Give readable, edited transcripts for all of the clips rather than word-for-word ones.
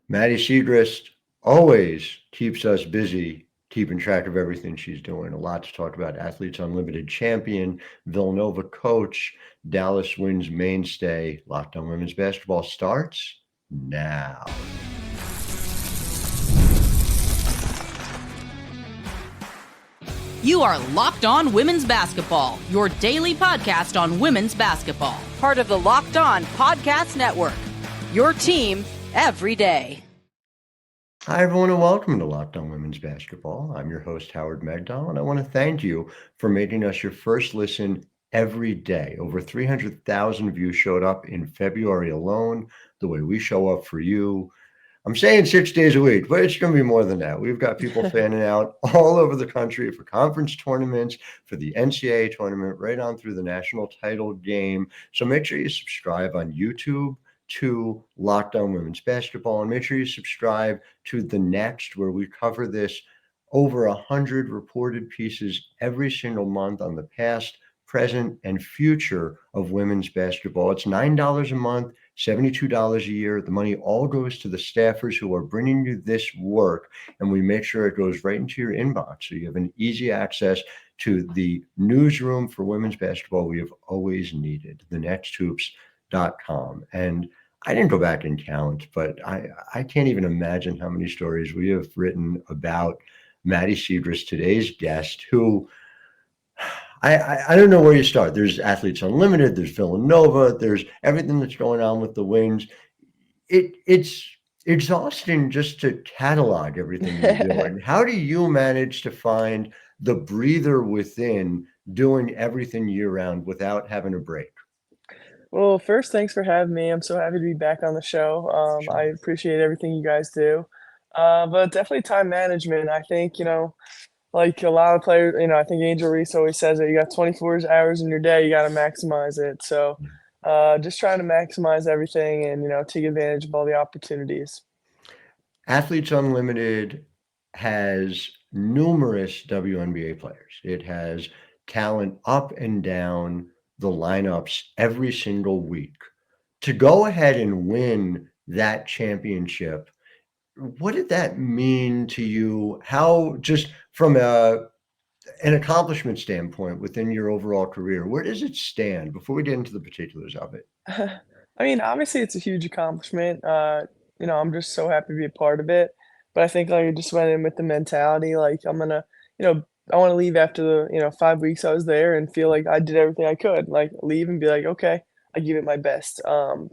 Maddy Siegrist always keeps us busy, keeping track of everything she's doing. A lot to talk about. Athletes Unlimited champion, Villanova coach, Dallas Wings mainstay. Locked On Women's Basketball starts now. You are Locked On Women's Basketball, your daily podcast on women's basketball. Part of the Locked On Podcast Network, your team every day. Hi, everyone, and welcome to Locked On Women's Basketball. I'm your host, Howard Megdal, and I want to thank you for making us your first listen every day. Over 300,000 views showed up in February alone, the way we show up for you. I'm saying 6 days a week, but it's going to be more than that. We've got people fanning out all over the country for conference tournaments, for the NCAA tournament, right on through the national title game. So make sure you subscribe on YouTube to Locked On Women's Basketball, and make sure you subscribe to The Next, where we cover this over 100 reported pieces every single month on the past, present, and future of women's basketball. It's $9 a month, $72 a year. The money all goes to the staffers who are bringing you this work, and we make sure it goes right into your inbox, so you have an easy access to the newsroom for women's basketball we have always needed, thenexthoops.com. And I didn't go back and count, but I can't even imagine how many stories we have written about Maddy Siegrist, today's guest, who I don't know where you start. There's Athletes Unlimited, there's Villanova, there's everything that's going on with the Wings. It's exhausting just to catalog everything you're doing. How do you manage to find the breather within doing everything year round without having a break? Well, first, thanks for having me. I'm so happy to be back on the show. I Sure. appreciate everything you guys do. But definitely time management. I think, like a lot of players, I think Angel Reese always says that you got 24 hours in your day, you got to maximize it. So just trying to maximize everything and, take advantage of all the opportunities. Athletes Unlimited has numerous WNBA players. It has talent up and down the lineups every single week. To go ahead and win that championship, what did that mean to you? How, just from an accomplishment standpoint within your overall career, where does it stand before we get into the particulars of it? I mean, obviously, it's a huge accomplishment. I'm just so happy to be a part of it. But I think like I just went in with the mentality like I'm gonna, you know, I want to leave after the 5 weeks I was there and feel like I did everything I could. Like leave and be like, okay, I give it my best.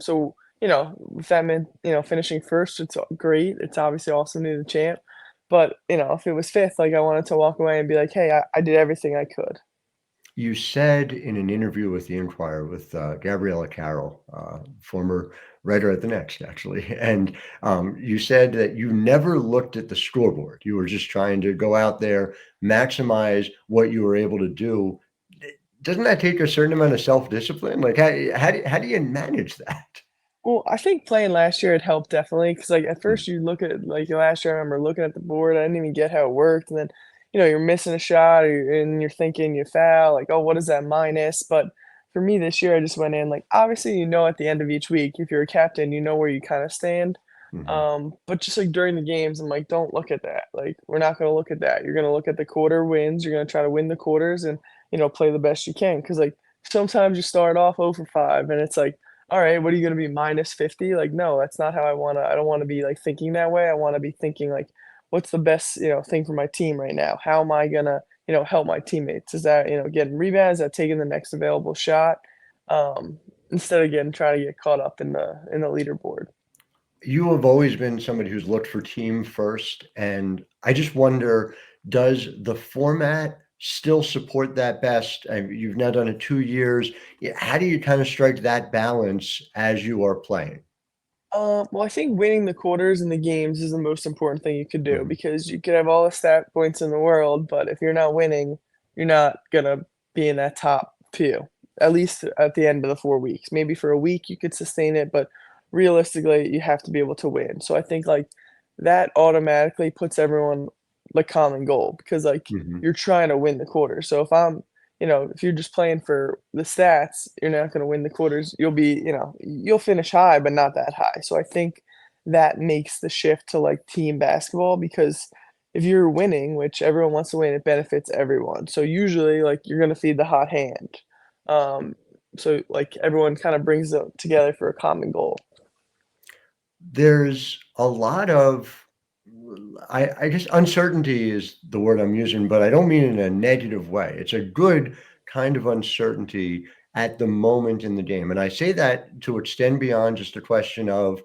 So if that meant finishing first, it's great. It's obviously awesome to be the champ. But if it was fifth, like I wanted to walk away and be like, hey, I did everything I could. You said in an interview with the Inquirer with Gabriella Carroll, former writer at the Next, actually, and you said that you never looked at the scoreboard. You were just trying to go out there, maximize what you were able to do. Doesn't that take a certain amount of self-discipline? Like, how do you manage that? Well, I think playing last year it helped definitely because like at first you look at like last year I remember looking at the board I didn't even get how it worked and then you're missing a shot and you're thinking you foul like oh what is that minus but for me this year I just went in like obviously at the end of each week if you're a captain you know where you kind of stand Mhm. but just like during the games I'm like don't look at that like we're not going to look at that you're going to look at the quarter wins you're going to try to win the quarters and play the best you can because like sometimes you start off 0 for 5 and it's like all right, what are you gonna be minus 50? Like, no, that's not how I don't wanna be like thinking that way. I wanna be thinking like, what's the best, thing for my team right now? How am I gonna, help my teammates? Is that, getting rebounds, is that taking the next available shot? Instead of trying to get caught up in the leaderboard. You have always been somebody who's looked for team first, and I just wonder, does the format still support that best? You've now done it 2 years. Yeah, how do you kind of strike that balance as you are playing? Well, I think winning the quarters in the games is the most important thing you could do Mhm. because you could have all the stat points in the world, but if you're not winning, you're not gonna be in that top few, at least at the end of the 4 weeks. Maybe for a week you could sustain it, but realistically, you have to be able to win. So I think like that automatically puts everyone like common goal because like Mhm. you're trying to win the quarter. So if you're just playing for the stats, you're not going to win the quarters. You'll finish high, but not that high. So I think that makes the shift to, like, team basketball because if you're winning, which everyone wants to win, it benefits everyone. So usually, like, you're gonna feed the hot hand. Um, so, like, everyone kinda brings them together for a common goal. There's a lot of I guess uncertainty is the word I'm using, but I don't mean it in a negative way. It's a good kind of uncertainty at the moment in the game, and I say that to extend beyond just a question of,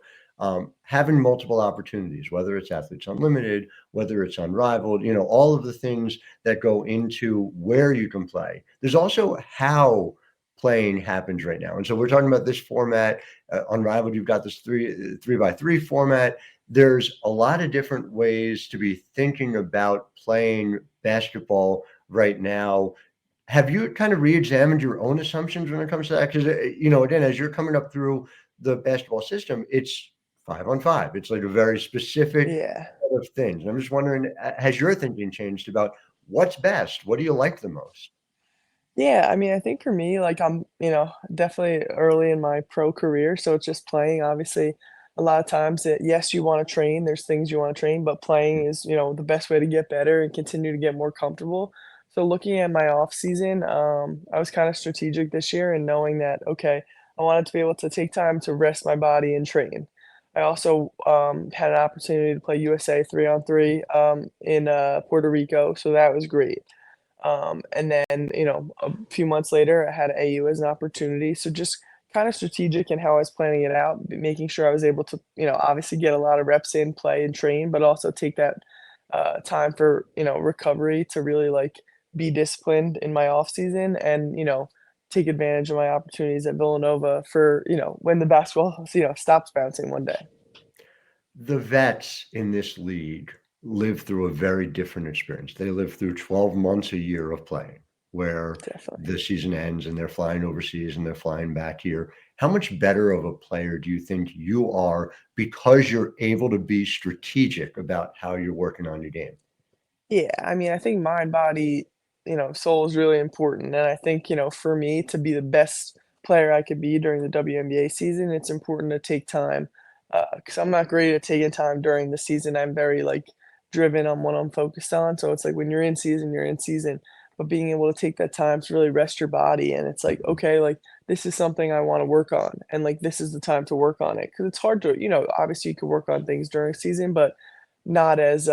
having multiple opportunities, whether it's Athletes Unlimited, whether it's Unrivaled, all of the things that go into where you can play. There's also how playing happens right now, and so we're talking about this format, Unrivaled, you've got this 3 by 3 format. There's a lot of different ways to be thinking about playing basketball right now. Have you kind of re-examined your own assumptions when it comes to that? Because, again, as you're coming up through the basketball system, it's 5 on 5. It's like a very specific Yeah. set of things. And I'm just wondering, has your thinking changed about what's best? What do you like the most? Yeah, I mean, I think for me, like, I'm, definitely early in my pro career, so it's just playing. Obviously, a lot of times that yes, you wanna train, there's things you wanna train, but playing is, the best way to get better and continue to get more comfortable. So looking at my off season, I was kinda strategic this year and knowing that, okay, I wanted to be able to take time to rest my body and train. I also, had an opportunity to play USA 3-on-3, in, Puerto Rico, so that was great. And then, a few months later, I had AU as an opportunity. So just kind of strategic in how I was planning it out, making sure I was able to, obviously get a lot of reps in, play and train, but also take that time for, recovery to really like be disciplined in my off season and, take advantage of my opportunities at Villanova for, when the basketball, stops bouncing one day. The vets in this league live through a very different experience. They live through 12 months a year of playing, where Definitely. the season ends and they're flying overseas and they're flying back here. How much better of a player do you think you are because you're able to be strategic about how you're working on your game? Yeah, I mean, I think mind, body, soul is really important. And I think, for me to be the best player I could be during the WNBA season, it's important to take time. Because I'm not great at taking time during the season. I'm very like driven on what I'm focused on. So it's like when you're in season, you're in season. But being able to take that time to really rest your body and it's like, okay, like this is something I want to work on. And like this is the time to work on it. Because it's hard to, obviously you can work on things during season, but not as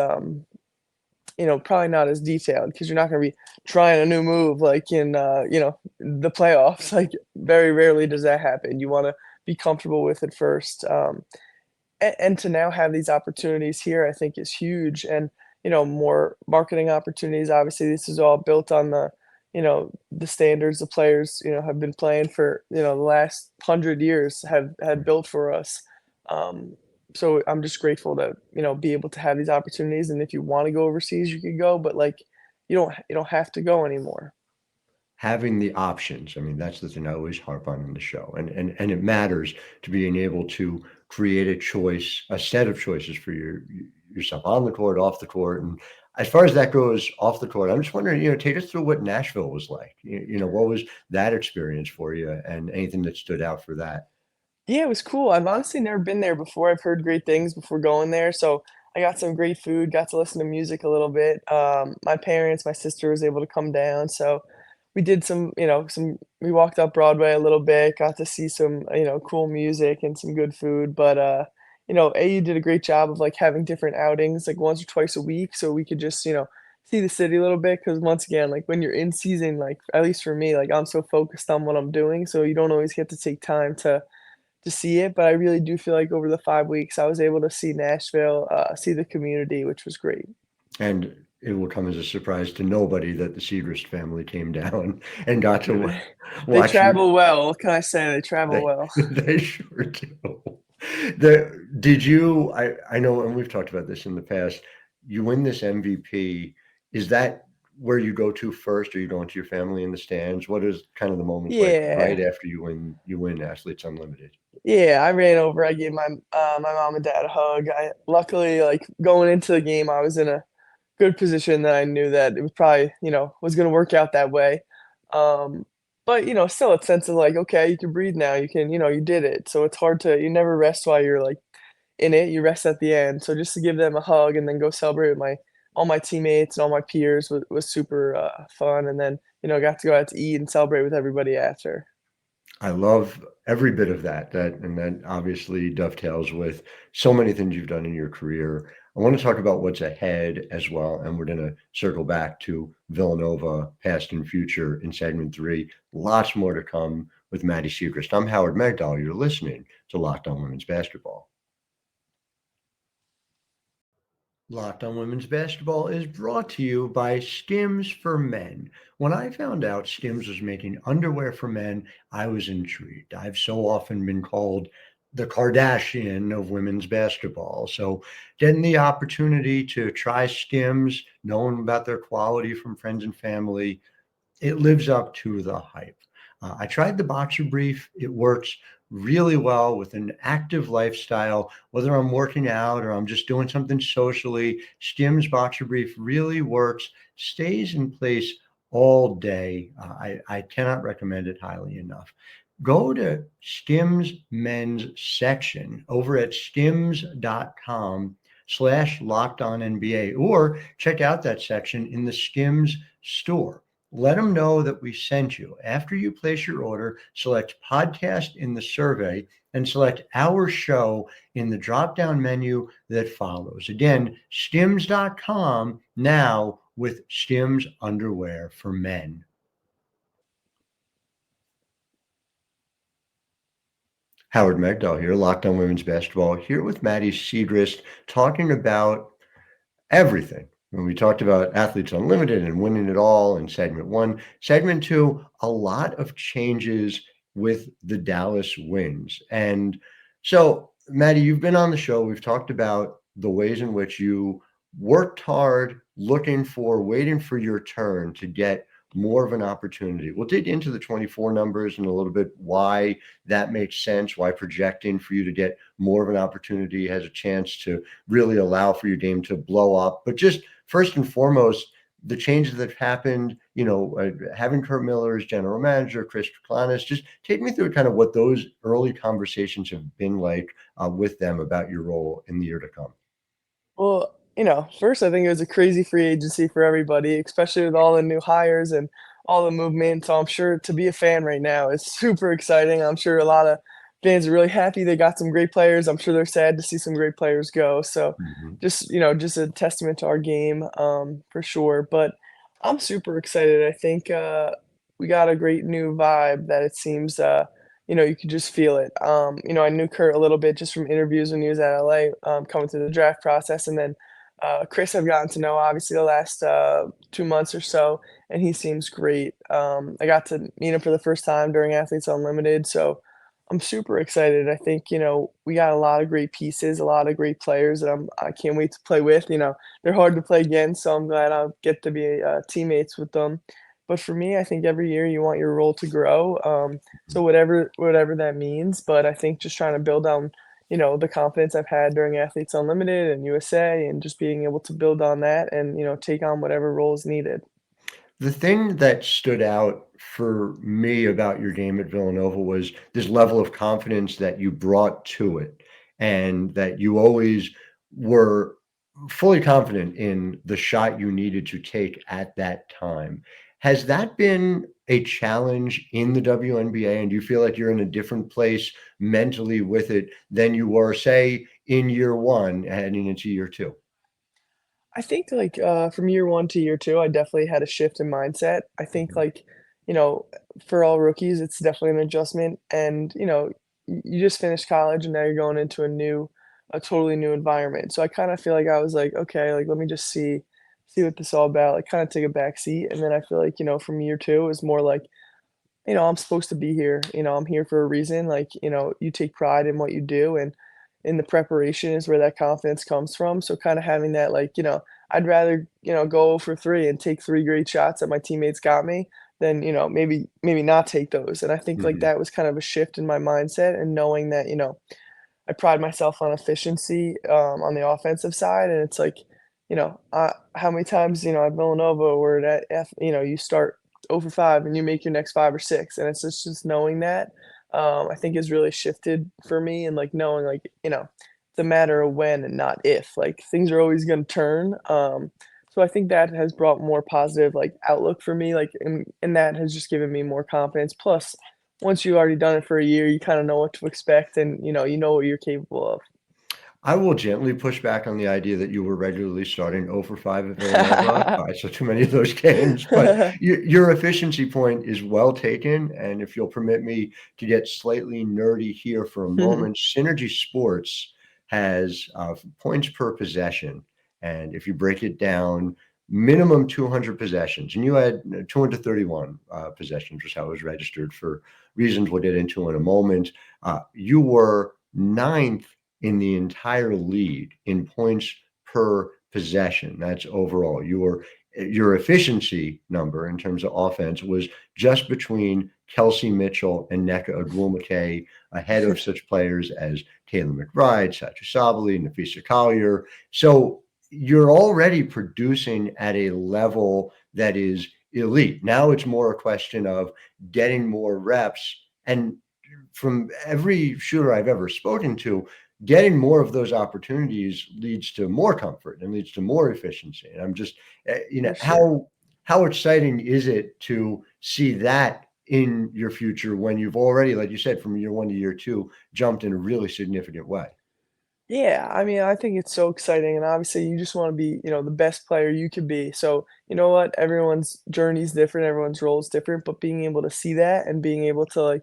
probably not as detailed because you're not gonna be trying a new move like in, the playoffs, like, very rarely does that happen. You wanna be comfortable with it first, and to now have these opportunities here, I think is huge, and, more marketing opportunities. Obviously, this is all built on the standards the players, have been playing for, the last 100 years have had built for us. Um, so I'm just grateful to, be able to have these opportunities, and if you wanna go overseas, you could go, but, like, you don't have to go anymore. Having the options, I mean, that's the thing I always harp on in the show, and it matters to being able to create a choice, a set of choices for yourself on the court, off the court, and as far as that goes off the court, I'm just wondering, take us through what Nashville was like. What was that experience for you and anything that stood out for that? Yeah, it was cool. I've honestly never been there before. I've heard great things before going there, so I got some great food, got to listen to music a little bit. My parents, my sister was able to come down, so we did we walked up Broadway a little bit, got to see some, cool music and some good food, but, AU did a great job of, like, having different outings, like, once or twice a week, so we could just, see the city a little bit. Because once again, like, when you're in season, like, at least for me, like, I'm so focused on what I'm doing, so you don't always get to take time to see it, but I really do feel like over the 5 weeks, I was able to see Nashville, see the community, which was great. And it will come as a surprise to nobody that the Siegrist family came down and got to They watch you. travel well, what can I say? They travel They well. they sure do. Did you I know, and we've talked about this in the past, you win this MVP, is that where you go to first? Or you going to your family in the stands? What is kind of the moment like right Yeah. after you win Athletes Unlimited? Yeah, I ran over, I gave my mom and dad a hug. I luckily, like, going into the game, I was in a good position that I knew that it was probably, was gonna work out that way. Um, but, still a sense of like, okay, you can breathe now. You can, you did it. So it's hard to you never rest while you're like in it, you rest at the end. So just to give them a hug and then go celebrate with my all my teammates and all my peers was super, fun, and then, got to go out to eat and celebrate with everybody after. I love every bit of that obviously dovetails with so many things you've done in your career. I want to talk about what's ahead as well, and we're going to circle back to Villanova, past and future in segment 3. Lots more to come with Maddy Siegrist. I'm Howard Megdal. You're listening to Locked On Women's Basketball. Locked On Women's Basketball is brought to you by Skims for Men. When I found out Skims was making underwear for men, I was intrigued. I've so often been called the Kardashian of women's basketball. So getting the opportunity to try Skims, knowing about their quality from friends and family, it lives up to the hype. I tried the boxer brief. It works really well with an active lifestyle, whether I'm working out or I'm just doing something socially. Skims boxer brief really works, stays in place all day. I cannot recommend it highly enough. Go to Skims Men's section over at skims.com/lockedonnba, or check out that section in the Skims store. Let them know that we sent you. After you place your order, select podcast in the survey and select our show in the drop-down menu that follows. Again, skims.com now with Skims underwear for men. Howard Megdal here, Locked On Women's Basketball, here with Maddy Siegrist, talking about everything. When we talked about Athletes Unlimited and winning it all in segment 1, segment 2, a lot of changes with the Dallas Wings. And so, Maddy, you've been on the show. We've talked about the ways in which you worked hard, waiting for your turn to get more of an opportunity. We'll dig into the 24 numbers and a little bit why that makes sense, why projecting for you to get more of an opportunity has a chance to really allow for your game to blow up. But just first and foremost, the changes that have happened, having Kurt Miller as general manager, Chris Triclanis, just take me through kind of what those early conversations have been like with them about your role in the year to come. Well, first, I think it was a crazy free agency for everybody, especially with all the new hires and all the movement. So I'm sure to be a fan right now is super exciting. I'm sure a lot of fans are really happy they got some great players. I'm sure they're sad to see some great players go. So Mhm. just a testament to our game, for sure. But I'm super excited. I think we got a great new vibe that it seems you could just feel it. I knew Kurt a little bit just from interviews when he was at LA, coming through the draft process, and then Chris I've gotten to know obviously the last 2 months or so, and he seems great. I got to meet him for the first time during Athletes Unlimited, so I'm super excited. I think we got a lot of great pieces, a lot of great players that I can't wait to play with. They're hard to play against, so I'm glad I'll get to be teammates with them. But for me, I think every year you want your role to grow. So whatever that means, but I think just trying to build on, the confidence I've had during Athletes Unlimited and USA, and just being able to build on that and, take on whatever role is needed. The thing that stood out for me about your game at Villanova was this level of confidence that you brought to it, and that you always were fully confident in the shot you needed to take at that time. Has that been a challenge in the WNBA, and do you feel like you're in a different place mentally with it than you were, say, in year 1 heading into year 2? I think, like, from year 1 to year 2, I definitely had a shift in mindset. I think, Mhm, like, you know, for all rookies, it's definitely an adjustment, and, you just finished college, and now you're going into a totally new environment. So I kinda feel like I was like, "Okay, like, let me just see what this is all about," like, kinda take a back seat, and then I feel like, from year 2, it was more like, I'm supposed to be here. I'm here for a reason. Like, you take pride in what you do, and in the preparation is where that confidence comes from. So kind of having that, like, I'd rather, go for three and take three great shots that my teammates got me than, maybe not take those. And I think like mhm. that was kind of a shift in my mindset, and knowing that, I pride myself on efficiency, on the offensive side, and it's like, how many times, at Villanova or at you start 0 for 5 and you make your next 5 or 6, and it's just knowing that, I think has really shifted for me, and like knowing like, it's a matter of when and not if. Like things are always going to turn. So I think that has brought more positive like outlook for me. Like and that has just given me more confidence. Plus, once you've already done it for a year, you kind of know what to expect, and you know what you're capable I will gently push back on the idea that you were regularly starting 0 for 5 at Villanova. of. I saw too many of those games, but your efficiency point is well taken, and if you'll permit me to get slightly nerdy here for a moment, Synergy Sports has, points per possession, and if you break it down, minimum 200 possessions, and you had 231, possessions was how it was registered for reasons we'll get into in a moment. You were 9th in the entire league in points per possession. That's overall. Your efficiency number in terms of offense was just between Kelsey Mitchell and Nneka Ogwumike, ahead of such players as Taylor McBride, Sacha Sabali, Nafisa Collier. So you're already producing at a level that is elite. Now it's more a question of getting more reps. And from every shooter I've ever spoken to, getting more of those opportunities leads to more comfort and leads to more efficiency. And I'm just, For sure. how exciting is it to see that in your future when you've already, like you said, from year 1 to year 2, jumped in a really significant way? Yeah, I mean, I think it's so exciting, and obviously, you just want to be, the best player you could be. So, you know what? Everyone's journey is different, everyone's role is different, but being able to see that and being able to like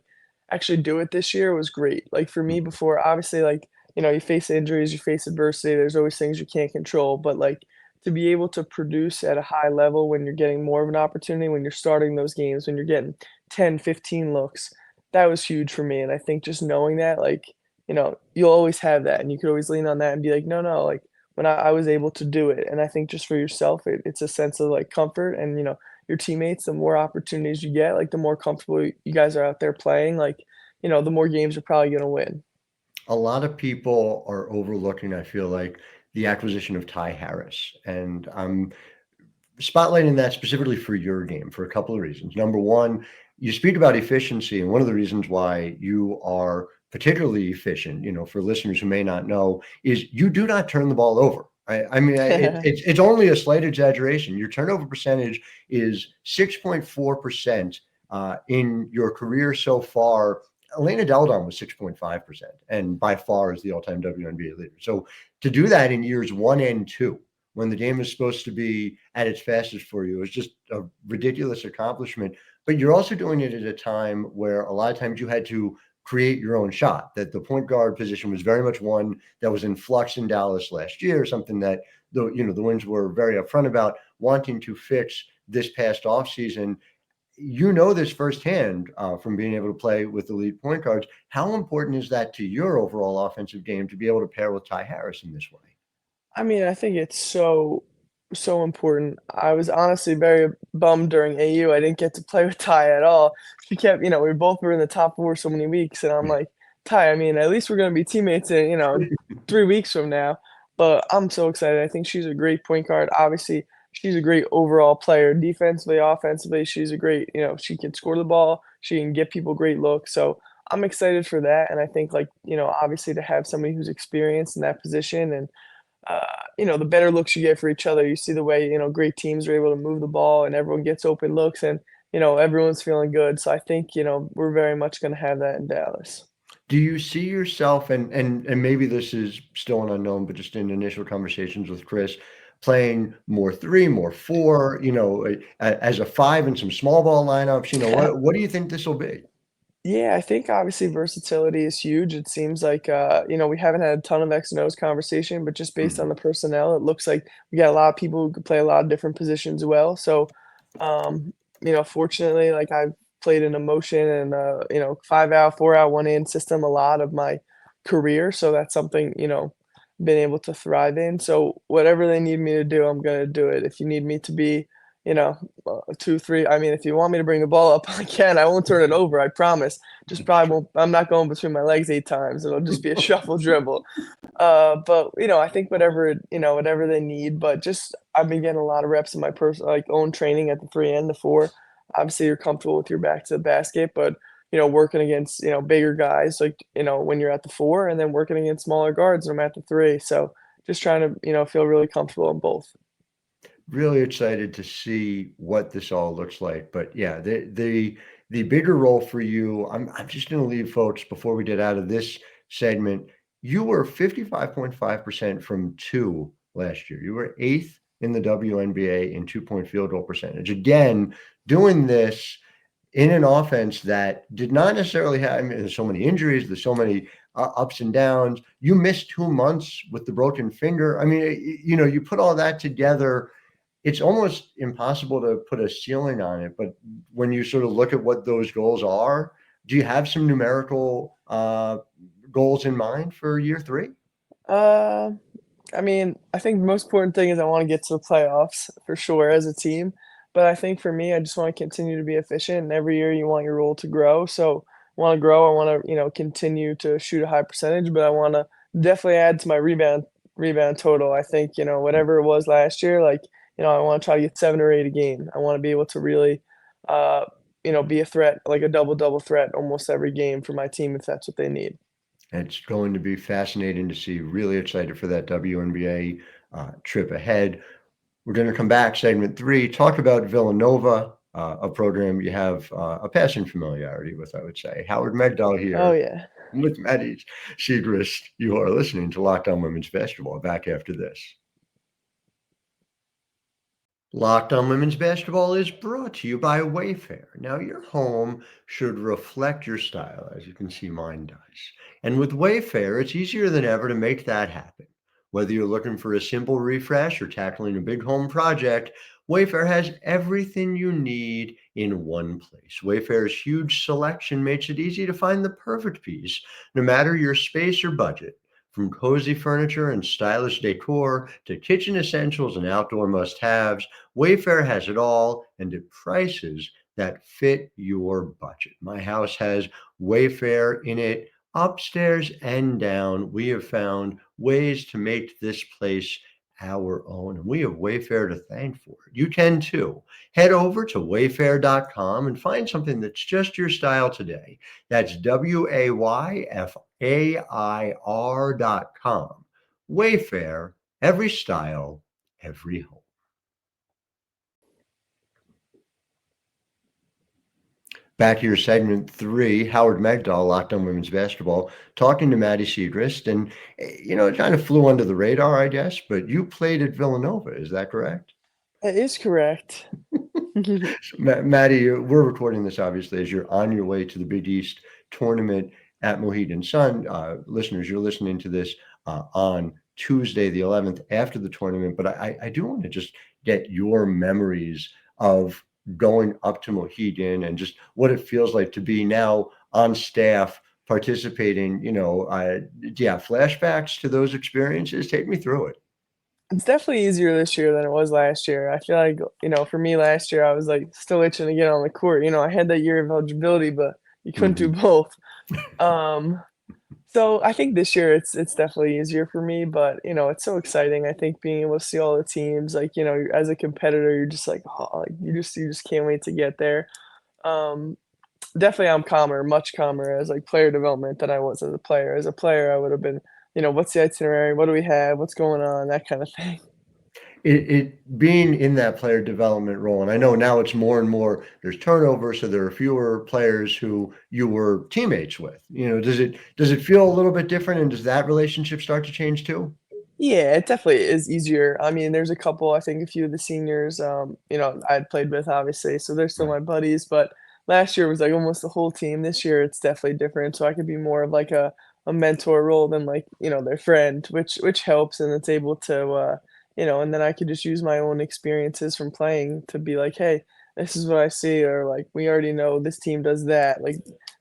actually do it this year was great. Like for me, before, obviously, like you face injuries, you face adversity. There's always things you can't control, but like to be able to produce at a high level when you're getting more of an opportunity, when you're starting those games, when you're getting 10, 15 looks, that was huge for me. And I think just knowing that, like you'll always have that, and you could always lean on that and be like, "No, no," like, when I was able to do it, and I think just for yourself, it's a sense of, like, comfort and, your teammates, the more opportunities you get, like, the more comfortable you guys are out there playing, like, the more games you're probably gonna win. A lot of people are overlooking, I feel like, the acquisition of Ty Harris. And I'm spotlighting that specifically for your game for a couple of reasons. Number one, you speak about efficiency, and one of the reasons why you are particularly efficient, for listeners who may not know, is you do not turn the ball over. I mean, it's only a slight exaggeration. Your turnover percentage is 6.4% in your career so far. Elena Deldon was 6.5%, and by far is the all-time WNBA leader. So to do that in years 1 and 2, when the game is supposed to be at its fastest for you, is just a ridiculous accomplishment. But you're also doing it at a time where a lot of times you had to create your own shot, that the point guard position was very much one that was in flux in Dallas last year, something that the Winds were very upfront about wanting to fix this past offseason. This firsthand from being able to play with elite point guards. How important is that to your overall offensive game to be able to pair with Ty Harris in this way? I mean, I think it's so, so important. I was honestly very bummed during AU. I didn't get to play with Ty at all. She kept, we both were in the top 4 so many weeks, and I'm like, Ty, I mean, at least we're gonna be teammates in, 3 weeks from now. But I'm so excited. I think she's a great point guard. Obviously, she's a great overall player, defensively, offensively. She's a great, she can score the ball. She can get people great looks. So I'm excited for that. And I think, like, obviously to have somebody who's experienced in that position and the better looks you get for each other. You see the way, great teams are able to move the ball and everyone gets open looks and, everyone's feeling good. So I think, we're very much going to have that in Dallas. Do you see yourself, and maybe this is still an unknown, but just in initial conversations with Chris, playing more 3, more 4, as a 5 in some small ball lineups? What do you think this will be? Yeah, I think obviously versatility is huge. It seems like, we haven't had a ton of X and O's conversation, but just based on Mhm. the personnel, it looks like we got a lot of people who could play a lot of different positions well. So, fortunately, like I've played in a motion and, 5 out, 4 out, 1 in system a lot of my career. So that's something, been able to thrive in. So whatever they need me to do, I'm going to do it. If you need me to be, you know, 2, 3. I mean, if you want me to bring the ball up, I can. I won't turn it over, I promise. Just probably won't. I'm not going between my legs 8 times. It'll just be a shuffle dribble. But I think whatever they need. But just I've been getting a lot of reps in my own training at the 3 and the 4. Obviously, you're comfortable with your back to the basket, but working against, bigger guys, like, when you're at the 4 and then working against smaller guards when I'm at the 3. So just trying to, feel really comfortable in both. Really excited to see what this all looks like. But yeah, the bigger role for you, I'm just gonna leave folks before we get out of this segment. You were 55.5% from 2 last year. You were 8th in the WNBA in 2-point field goal percentage. Again, doing this in an offense that did not necessarily have, I mean, there's so many injuries, there's so many ups and downs. You missed 2 months with the broken finger. I mean, you put all that together, it's almost impossible to put a ceiling on it. But when you sort of look at what those goals are, do you have some numerical goals in mind for year 3? Uh, I mean, I think the most important thing is I wanna get to the playoffs for sure as a team, but I think for me, I just wanna continue to be efficient, and every year you want your role to grow, so I wanna grow, I wanna, continue to shoot a high percentage, but I wanna definitely add to my rebound total. I think, whatever it was last year, like, I wanna try to get 7 or 8 a game. I wanna be able to really, uh, be a threat, like a double-double threat almost every game for my team if that's what they need. It's going to be fascinating to see. Really excited for that WNBA trip ahead. We're going to come back, segment 3, talk about Villanova, a program you have a passing familiarity with, I would say. Howard Megdal Oh, here yeah. with Maddy Siegrist. You are listening to Locked On Women's Basketball. Back after this. Locked On Women's Basketball is brought to you by Wayfair. Now, your home should reflect your style, as you can see mine does. And with Wayfair, it's easier than ever to make that happen. Whether you're looking for a simple refresh or tackling a big home project, Wayfair has everything you need in one place. Wayfair's huge selection makes it easy to find the perfect piece, no matter your space or budget. From cozy furniture and stylish decor to kitchen essentials and outdoor must-haves, Wayfair has it all and at prices that fit your budget. My house has Wayfair in it, upstairs and down. We have found ways to make this place our own, and we have Wayfair to thank for it. You can too. Head over to wayfair.com and find something that's just your style today. That's WAYFAIR.com. Wayfair, every style, every home. Back here, segment 3, Howard Megdal, Locked On Women's Basketball, talking to Maddy Siegrist. And, it kind of flew under the radar, I guess, but you played at Villanova. Is that correct? That is correct. Maddy, we're recording this, obviously, as you're on your way to the Big East tournament at Mohegan Sun. Listeners, you're listening to this on Tuesday, the 11th, after the tournament. But I do want to just get your memories of going up to Mohegan and just what it feels like to be now on staff participating. Do you have flashbacks to those experiences? Take me through it. It's definitely easier this year than it was last year. I feel like, for me last year, I was like still itching to get on the court. I had that year of eligibility, but you couldn't do Mhm. both. Um, so I think this year it's definitely easier for me, but it's so exciting. I think being able to see all the teams, like, as a competitor, you're just like, oh, like you just can't wait to get there. Um, Definitely I'm calmer, much calmer as like player development than I was as a player. As a player, I would have been, what's the itinerary? What do we have? What's going on? That kind of thing. It being in that player development role, and I know now it's more and more, there's turnover, so there are fewer players who you were teammates with. Does it feel a little bit different, and does that relationship start to change too? Yeah, it definitely is easier. I mean, there's a couple, I think a few of the seniors, I'd played with obviously, so they're still Right. my buddies, but last year was like almost the whole team. This year it's definitely different, so I could be more of like a mentor role than like, their friend, which helps and it's able to and then I could just use my own experiences from playing to be like, "Hey, this is what I see," or like, "We already know this team does that," like,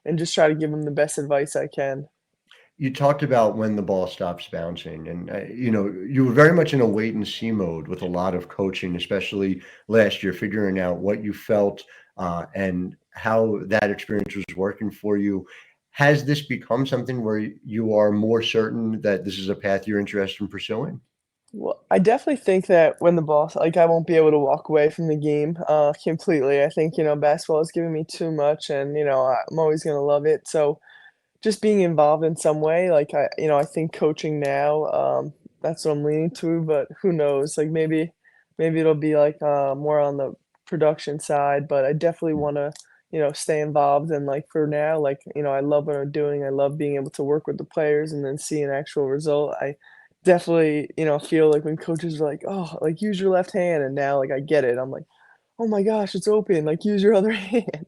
and just try to give them the best advice I can. You talked about when the ball stops bouncing, and you were very much in a wait and see mode with a lot of coaching, especially last year, figuring out what you felt and how that experience was working for you. Has this become something where you are more certain that this is a path you're interested in pursuing? Well, I definitely think that when the ball like, I won't be able to walk away from the game, completely. I think, basketball is giving me too much and, I'm always gonna love it. So just being involved in some way, like, I think coaching now, that's what I'm leaning to, but who knows? Like, maybe it'll be, like, more on the production side, but I definitely wanna, stay involved and, like, for now, like, I love what I'm doing. I love being able to work with the players and then see an actual result. I definitely, feel like when coaches are like, "Oh, like, use your left hand," and now, like, I get it. I'm like, "Oh my gosh, it's open, like, use your other hand."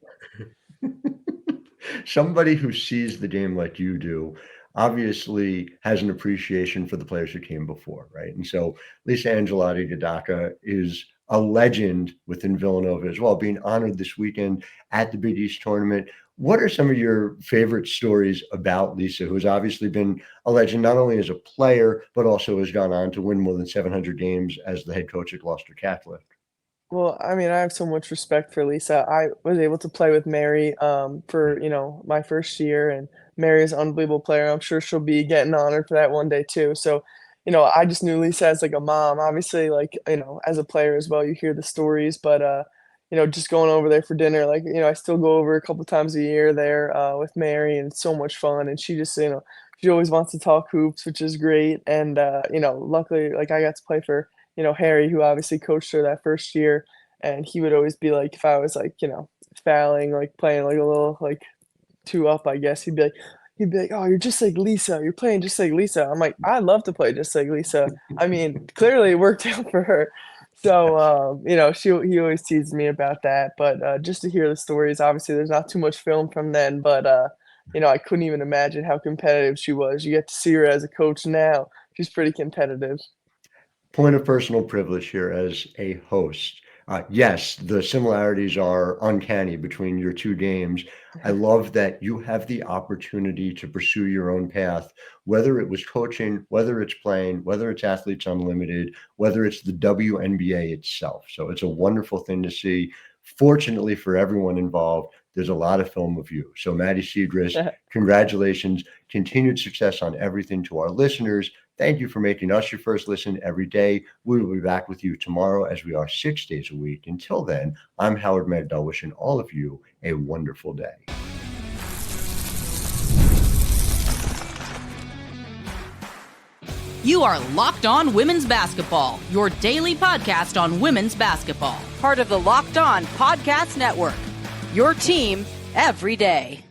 Somebody who sees the game like you do obviously has an appreciation for the players who came before, right? And so Lisa Angelotti Gadaka is a legend within Villanova as well, being honored this weekend at the Big East tournament. What are some of your favorite stories about Lisa, who's obviously been a legend not only as a player, but also has gone on to win more than 700 games as the head coach at Gloucester Catholic? Well, I mean, I have so much respect for Lisa. I was able to play with Mary, for, my first year, and Mary is an unbelievable player. I'm sure she'll be getting honored for that one day too. So, I just knew Lisa as like a mom. Obviously, like, as a player as well, you hear the stories, but just going over there for dinner, like, I still go over a couple times a year there with Mary, and it's so much fun. And she just, she always wants to talk hoops, which is great. And luckily, like, I got to play for Harry, who obviously coached her that first year, and he would always be like, if I was like, fouling, like playing like a little like two up, I guess, he'd be like, "Oh, you're just like Lisa. You're playing just like Lisa." I'm like, "I love to play just like Lisa." I mean, clearly it worked out for her. So, he always teased me about that. But just to hear the stories, obviously there's not too much film from then, but I couldn't even imagine how competitive she was. You get to see her as a coach now. She's pretty competitive. Point of personal privilege here as a host. Yes, the similarities are uncanny between your two games. I love that you have the opportunity to pursue your own path, whether it was coaching, whether it's playing, whether it's Athletes Unlimited, whether it's the WNBA itself. So it's a wonderful thing to see. Fortunately for everyone involved, there's a lot of film of you. So Maddy Siegrist, congratulations, continued success on everything to our listeners. Thank you for making us your first listen every day. We will be back with you tomorrow as we are 6 days a week. Until then, I'm Howard Megdal, wishing all of you a wonderful day. You are Locked On Women's Basketball, your daily podcast on women's basketball. Part of the Locked On Podcast Network. Your team every day.